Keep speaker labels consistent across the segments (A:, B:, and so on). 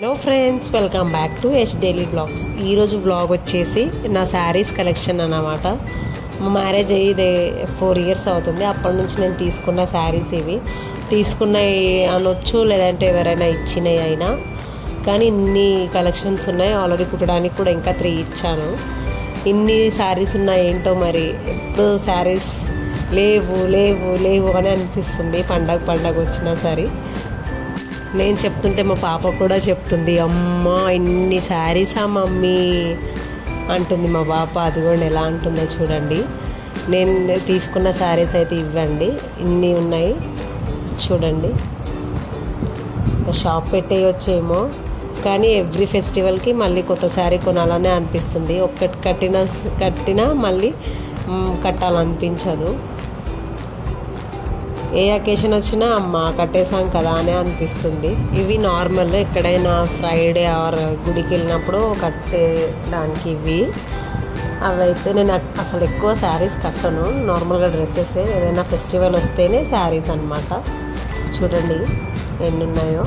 A: Hello friends, welcome back to H daily blogs. ఈరోజు blog వచ్చేసి నా శారీస్ కలెక్షన్ అన్నమాట. మా మ్యారేజ్ అయ్యి 4 years అవుతుంది. అప్పటి నుంచి నేను తీసుకున్న శారీస్ ఇవి తీసుకున్నాయి అనొచ్చు, లేదంటే ఎవరైనా ఇచ్చినవి అయినా. కానీ ఇన్ని కలెక్షన్స్ ఉన్నాయి. ఆల్రెడీ కుట్టడానికి కూడా ఇంకా 3 ఇచ్చాను. ఇన్ని శారీస్ ఉన్నాయి ఏంటో మరి. ఎప్పుడు శారీస్ లేవు లేవు లేవు అని అనిపిస్తుంది పండగ వచ్చినా సరే. నేను చెప్తుంటే మా పాప కూడా చెప్తుంది, అమ్మ ఇన్ని శారీసా మమ్మీ అంటుంది మా పాప. అది కూడా ఎలా అంటుందో చూడండి. నేను తీసుకున్న శారీస్ అయితే ఇవ్వండి, ఇన్ని ఉన్నాయి చూడండి. షాప్ పెట్టేయొచ్చేమో, కానీ ఎవ్రీ ఫెస్టివల్కి మళ్ళీ కొత్త శారీ కొనాలనే అనిపిస్తుంది. ఒక్కటి కట్టినా మళ్ళీ కట్టాలనిపించదు. ఏ అకేషన్ వచ్చినా అమ్మ కట్టేసాం కదా అని అనిపిస్తుంది. ఇవి నార్మల్ ఎక్కడైనా ఫ్రైడే ఆర్ గుడికి వెళ్ళినప్పుడు కట్టేదానికి ఇవి. అవైతే నేను అసలు ఎక్కువ శారీస్ కట్టను, నార్మల్గా డ్రెస్సెస్. ఏదైనా ఫెస్టివల్ వస్తేనే శారీస్ అన్నమాట. చూడండి ఎన్ని ఉన్నాయో.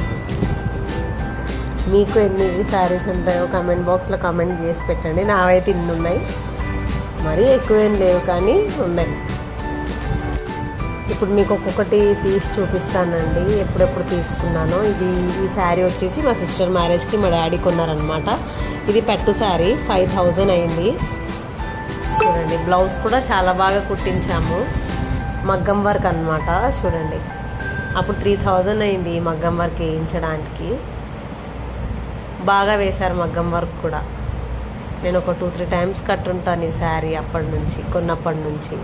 A: మీకు ఎన్ని శారీస్ ఉంటాయో కామెంట్ బాక్స్లో కామెంట్ చేసి పెట్టండి. నావైతే ఇన్ని ఉన్నాయి, మరీ ఎక్కువేం లేవు కానీ ఉన్నాయి. ఇప్పుడు మీకు ఒక్కొక్కటి తీసి చూపిస్తానండి, ఎప్పుడెప్పుడు తీసుకున్నానో. ఈ శారీ వచ్చేసి మా సిస్టర్ మ్యారేజ్కి మా డాడీ కొన్నారనమాట. ఇది పట్టు శారీ, 5000 అయింది. చూడండి బ్లౌజ్ కూడా చాలా బాగా కుట్టించాము, మగ్గం వర్క్ అనమాట. చూడండి అప్పుడు 3000 అయింది మగ్గం వర్క్ వేయించడానికి. బాగా వేశారు మగ్గం వర్క్ కూడా. నేను ఒక 2-3 times కట్టుంటాను ఈ శారీ కొన్నప్పటి నుంచి.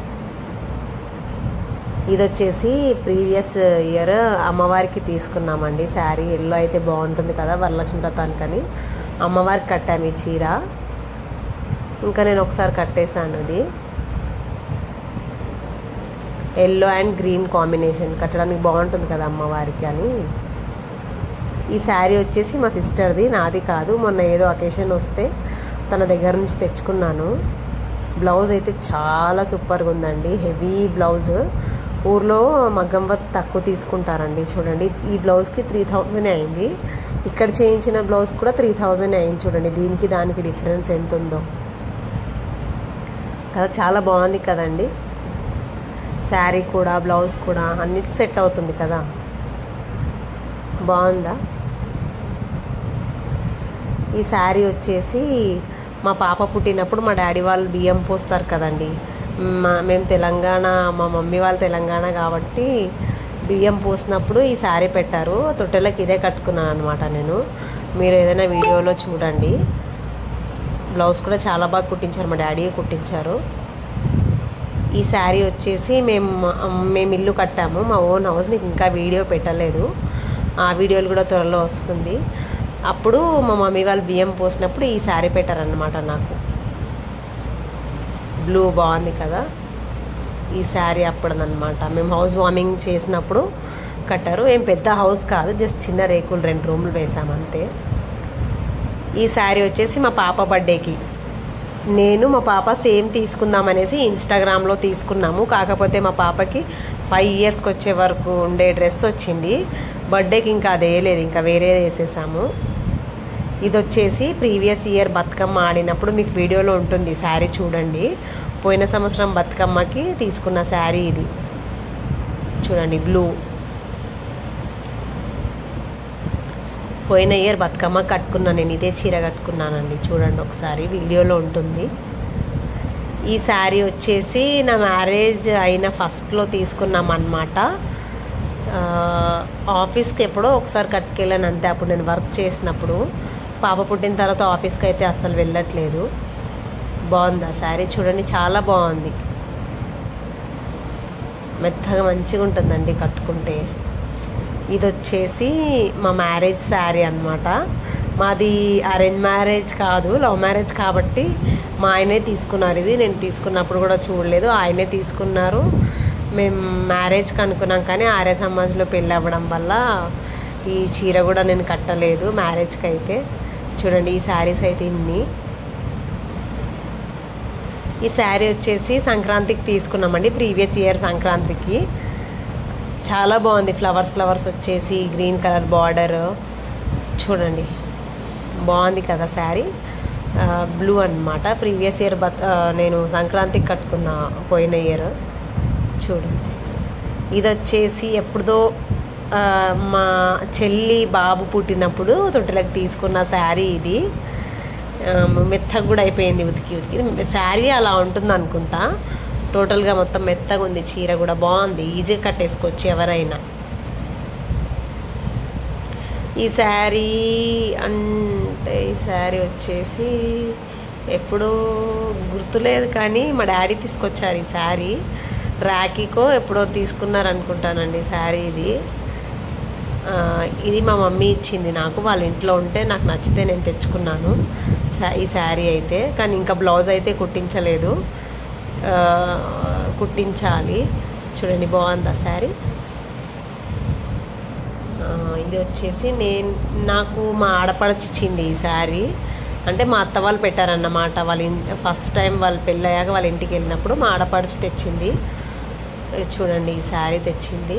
A: ఇది వచ్చేసి ప్రీవియస్ ఇయర్ అమ్మవారికి తీసుకున్నామండి శారీ. ఎల్లో అయితే బాగుంటుంది కదా వరలక్ష్మి వ్రతానికని అమ్మవారికి కట్టాము ఈ చీర. ఇంకా నేను ఒకసారి కట్టేశాను. ఇది ఎల్లో అండ్ గ్రీన్ కాంబినేషన్ కట్టడానికి బాగుంటుంది కదా అమ్మవారికి అని. ఈ శారీ వచ్చేసి మా సిస్టర్ది, నాది కాదు. మొన్న ఏదో అకేషన్ వస్తే తన దగ్గర నుంచి తెచ్చుకున్నాను. బ్లౌజ్ అయితే చాలా సూపర్గా ఉందండి, హెవీ బ్లౌజ్. ఊర్లో మగ్గం వర్క్ తక్కువ తీసుకుంటారండి. చూడండి ఈ బ్లౌజ్కి 3000 అయింది. ఇక్కడ చేయించిన బ్లౌజ్ కూడా 3000 అయింది. చూడండి దీనికి దానికి డిఫరెన్స్ ఎంత ఉందో కదా. చాలా బాగుంది కదండి శారీ కూడా, బ్లౌజ్ కూడా అన్నిటికి సెట్ అవుతుంది కదా. బాగుందా? ఈ శారీ వచ్చేసి మా పాప పుట్టినప్పుడు మా డాడీ వాళ్ళు బియ్యం పోస్తారు కదండి. మేము తెలంగాణ, మా మమ్మీ వాళ్ళు తెలంగాణ కాబట్టి బియ్యం పోసినప్పుడు ఈ శారీ పెట్టారు. తొట్టెలకు ఇదే కట్టుకున్నాను అనమాట నేను. మీరు ఏదైనా వీడియోలో చూడండి. బ్లౌజ్ కూడా చాలా బాగా కుట్టించారు, మా డాడీ కుట్టించారు. ఈ శారీ వచ్చేసి మేము ఇల్లు కట్టాము, మా ఓన్ హౌస్. మీకు ఇంకా వీడియో పెట్టలేదు, ఆ వీడియోలు కూడా త్వరలో వస్తుంది. అప్పుడు మా మమ్మీ వాళ్ళు బియ్యం పోసినప్పుడు ఈ శారీ పెట్టారనమాట నాకు. బ్లూ బాగుంది కదా ఈ శారీ అప్పుడనమాట. మేము హౌస్ వార్మింగ్ చేసినప్పుడు కట్టారు. ఏం పెద్ద హౌస్ కాదు, జస్ట్ చిన్న రేకులు 2 రూములు వేసాము అంతే. ఈ శారీ వచ్చేసి మా పాప బర్త్డేకి నేను మా పాప సేమ్ తీసుకుందామనేసి ఇన్స్టాగ్రామ్లో తీసుకున్నాము. కాకపోతే మా పాపకి 5 yearsకి వచ్చే వరకు ఉండే డ్రెస్ వచ్చింది. బర్త్డేకి ఇంకా అది వేయలేదు, ఇంకా వేరే వేసేసాము. ఇది వచ్చేసి ప్రీవియస్ ఇయర్ బతుకమ్మ ఆడినప్పుడు మీకు వీడియోలో ఉంటుంది శారీ చూడండి. పోయిన సంవత్సరం బతుకమ్మకి తీసుకున్న శారీ ఇది. చూడండి బ్లూ. పోయిన ఇయర్ బతుకమ్మ కట్టుకున్నాను నేను, ఇదే చీర కట్టుకున్నానండి. చూడండి ఒకసారి వీడియోలో ఉంటుంది. ఈ శారీ వచ్చేసి నా మ్యారేజ్ అయిన ఫస్ట్లో తీసుకున్నాం అన్నమాట. ఆఫీస్కి ఎప్పుడో ఒకసారి కట్టుకెళ్ళాను అంతే, అప్పుడు నేను వర్క్ చేసినప్పుడు. పాప పుట్టిన తర్వాత ఆఫీస్కి అయితే అస్సలు వెళ్ళట్లేదు. బాగుంది ఆ శారీ చూడండి, చాలా బాగుంది. మెత్తగా మంచిగా ఉంటుందండి కట్టుకుంటే. ఇది వచ్చేసి మా మ్యారేజ్ శారీ అన్నమాట. మాది అరేంజ్ మ్యారేజ్ కాదు, లవ్ మ్యారేజ్ కాబట్టి మా ఆయనే తీసుకున్నారు. ఇది నేను తీసుకున్నప్పుడు కూడా చూడలేదు, ఆయనే తీసుకున్నారు. మేము మ్యారేజ్కి అనుకున్నాం కానీ ఆర్య సమాజ్లో పెళ్ళి అవ్వడం వల్ల ఈ చీర కూడా నేను కట్టలేదు మ్యారేజ్కి అయితే. చూడండి ఈ శారీస్ అయితే ఇన్ని. ఈ శారీ వచ్చేసి సంక్రాంతికి తీసుకున్నామండి, ప్రీవియస్ ఇయర్ సంక్రాంతికి. చాలా బాగుంది, ఫ్లవర్స్ వచ్చేసి గ్రీన్ కలర్ బార్డర్. చూడండి బాగుంది కదా శారీ. బ్లూ అన్నమాట. ప్రీవియస్ ఇయర్ నేను సంక్రాంతికి కట్టుకున్న పోయిన ఇయర్. చూడండి, ఇది వచ్చేసి ఎప్పుడుదో మా చెల్లి బాబు పుట్టినప్పుడు తొట్టెలకు తీసుకున్న శారీ ఇది. మెత్తగా కూడా అయిపోయింది ఉతికి ఉతికి. శారీ అలా ఉంటుంది అనుకుంటా. టోటల్గా మొత్తం మెత్తగా ఉంది. చీర కూడా బాగుంది, ఈజీగా కట్టేసుకోవచ్చు ఎవరైనా. ఈ శారీ అంటే ఈ శారీ వచ్చేసి ఎప్పుడూ గుర్తులేదు, కానీ మా డాడీ తీసుకొచ్చారు ఈ శారీ. రాఖీకో ఎప్పుడో తీసుకున్నారనుకుంటానండి శారీ ఇది. ఇది మా మమ్మీ ఇచ్చింది నాకు, వాళ్ళ ఇంట్లో ఉంటే నాకు నచ్చితే నేను తెచ్చుకున్నాను ఈ శారీ అయితే. కానీ ఇంకా బ్లౌజ్ అయితే కుట్టించలేదు, కుట్టించాలి. చూడండి బాగుందా శారీ. ఇది వచ్చేసి నాకు మా ఆడపడచి ఇచ్చింది ఈ శారీ. అంటే మా అత్త వాళ్ళు పెట్టారన్నమాట. ఫస్ట్ టైం వాళ్ళు పెళ్ళయ్యాక వాళ్ళ ఇంటికి వెళ్ళినప్పుడు మా ఆడపడచి తెచ్చింది. చూడండి ఈ శారీ తెచ్చింది.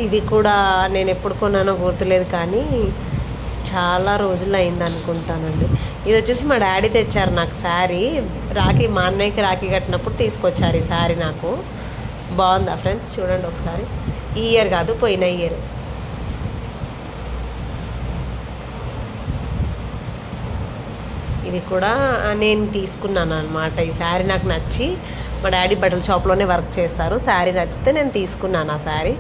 A: ఇది కూడా నేను ఎప్పుడు కొన్నానో గుర్తులేదు, కానీ చాలా రోజులు అయింది అనుకుంటానండి. ఇది వచ్చేసి మా డాడీ తెచ్చారు నాకు శారీ. మా అన్నయ్యకి రాఖీ కట్టినప్పుడు తీసుకొచ్చారు ఈ శారీ నాకు. బాగుందా ఫ్రెండ్స్? చూడండి ఒకసారి. ఈ ఇయర్ కాదు, పోయిన ఇయర్. ఇది కూడా నేను తీసుకున్నాను అనమాట. ఈ శారీ నాకు నచ్చి, మా డాడీ బట్టల షాప్లోనే వర్క్ చేస్తారు. శారీ నచ్చితే నేను తీసుకున్నాను ఆ శారీ.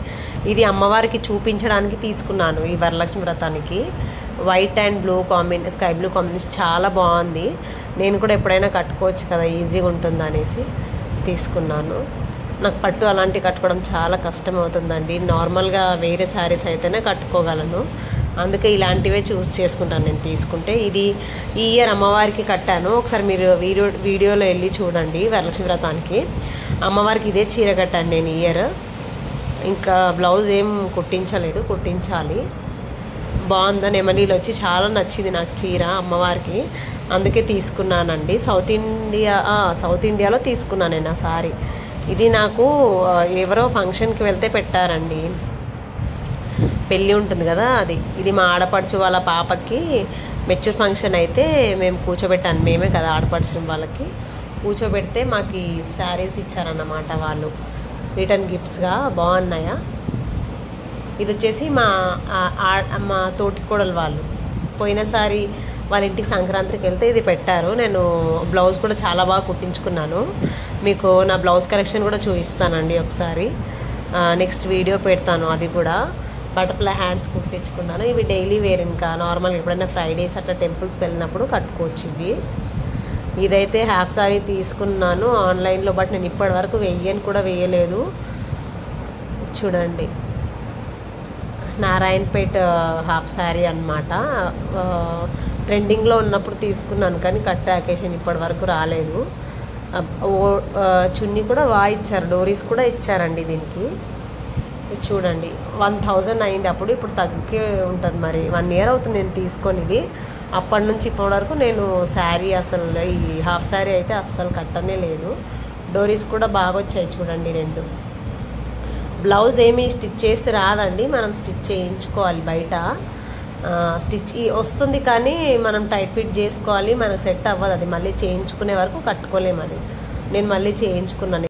A: ఇది అమ్మవారికి చూపించడానికి తీసుకున్నాను ఈ వరలక్ష్మి వ్రతానికి. White and blue sky blue combination చాలా బాగుంది. నేను కూడా ఎప్పుడైనా కట్టుకోవచ్చు కదా, ఈజీగా ఉంటుంది అనేసి తీసుకున్నాను. నాకు పట్టు అలాంటివి కట్టుకోవడం చాలా కష్టం అవుతుందండి. నార్మల్గా వేరే శారీస్ అయితేనే కట్టుకోగలను, అందుకే ఇలాంటివే చూస్ చేసుకుంటాను నేను తీసుకుంటే. ఇది ఈ ఇయర్ అమ్మవారికి కట్టాను. ఒకసారి మీరు వీడియోలో వెళ్ళి చూడండి. వరలక్ష్మి వ్రతానికి అమ్మవారికి ఇదే చీర కట్టాను నేను ఈ ఇయర్. ఇంకా బ్లౌజ్ ఏం కుట్టించలేదు, కుట్టించాలి. బాగుందా నెమలీలు వచ్చి చాలా నచ్చింది నాకు చీర అమ్మవారికి, అందుకే తీసుకున్నానండి. సౌత్ ఇండియాలో తీసుకున్నాను నేను ఆ సారీ. ఇది నాకు ఎవరో ఫంక్షన్కి వెళ్తే పెట్టారండి, పెళ్ళి ఉంటుంది కదా అది. ఇది మా ఆడపడుచు వాళ్ళ పాపకి మెచ్యూర్ ఫంక్షన్ అయితే మేము కూర్చోబెట్టాను, మేమే కదా ఆడపడుచు వాళ్ళకి కూర్చోబెడితే మాకు ఈ శారీస్ ఇచ్చారన్నమాట వాళ్ళు రిటర్న్ గిఫ్ట్స్గా. బాగున్నాయా? ఇది వచ్చేసి మా తోటికోడలు వాళ్ళు పోయినసారి వాళ్ళ ఇంటికి సంక్రాంతికి వెళ్తే ఇది పెట్టారు. నేను బ్లౌజ్ కూడా చాలా బాగా కుట్టించుకున్నాను. మీకు నా బ్లౌజ్ కలెక్షన్ కూడా చూపిస్తానండి ఒకసారి, నెక్స్ట్ వీడియో పెడతాను. అది కూడా బటర్ఫ్లై హ్యాండ్స్ కుట్టించుకున్నాను. ఇవి డైలీ వేర్, ఇంకా నార్మల్గా ఎప్పుడైనా ఫ్రైడేస్ అట్లా టెంపుల్స్కి వెళ్ళినప్పుడు కట్టుకోవచ్చు ఇవి. ఇదైతే హాఫ్ సారీ తీసుకున్నాను ఆన్లైన్లో, బట్ నేను ఇప్పటి వరకు వేయలేదు. చూడండి, నారాయణపేట హాఫ్ శారీ అనమాట. ట్రెండింగ్లో ఉన్నప్పుడు తీసుకున్నాను, కానీ కట్టే అకేషన్ ఇప్పటి వరకు రాలేదు. చున్నీ కూడా బాగా ఇచ్చారు, డోరీస్ కూడా ఇచ్చారండి దీనికి. చూడండి 1000 అయింది అప్పుడు, ఇప్పుడు తగ్గి ఉంటుంది. మరి 1 year అవుతుంది నేను తీసుకొని ఇది. అప్పటి నుంచి ఇప్పటి వరకు నేను శారీ అసలు ఈ హాఫ్ శారీ అయితే అస్సలు కట్టనే లేదు. డోరీస్ కూడా బాగా వచ్చాయి చూడండి 2. బ్లౌజ్ ఏమీ స్టిచ్ చేసి రాదండి, మనం స్టిచ్ చేయించుకోవాలి బయట. స్టిచ్ వస్తుంది కానీ మనం టైట్ ఫిట్ చేసుకోవాలి, మనకు సెట్ అవ్వదు అది. మళ్ళీ చేయించుకునే వరకు కట్టుకోలేము అది. నేను మళ్ళీ చేయించుకున్నాను.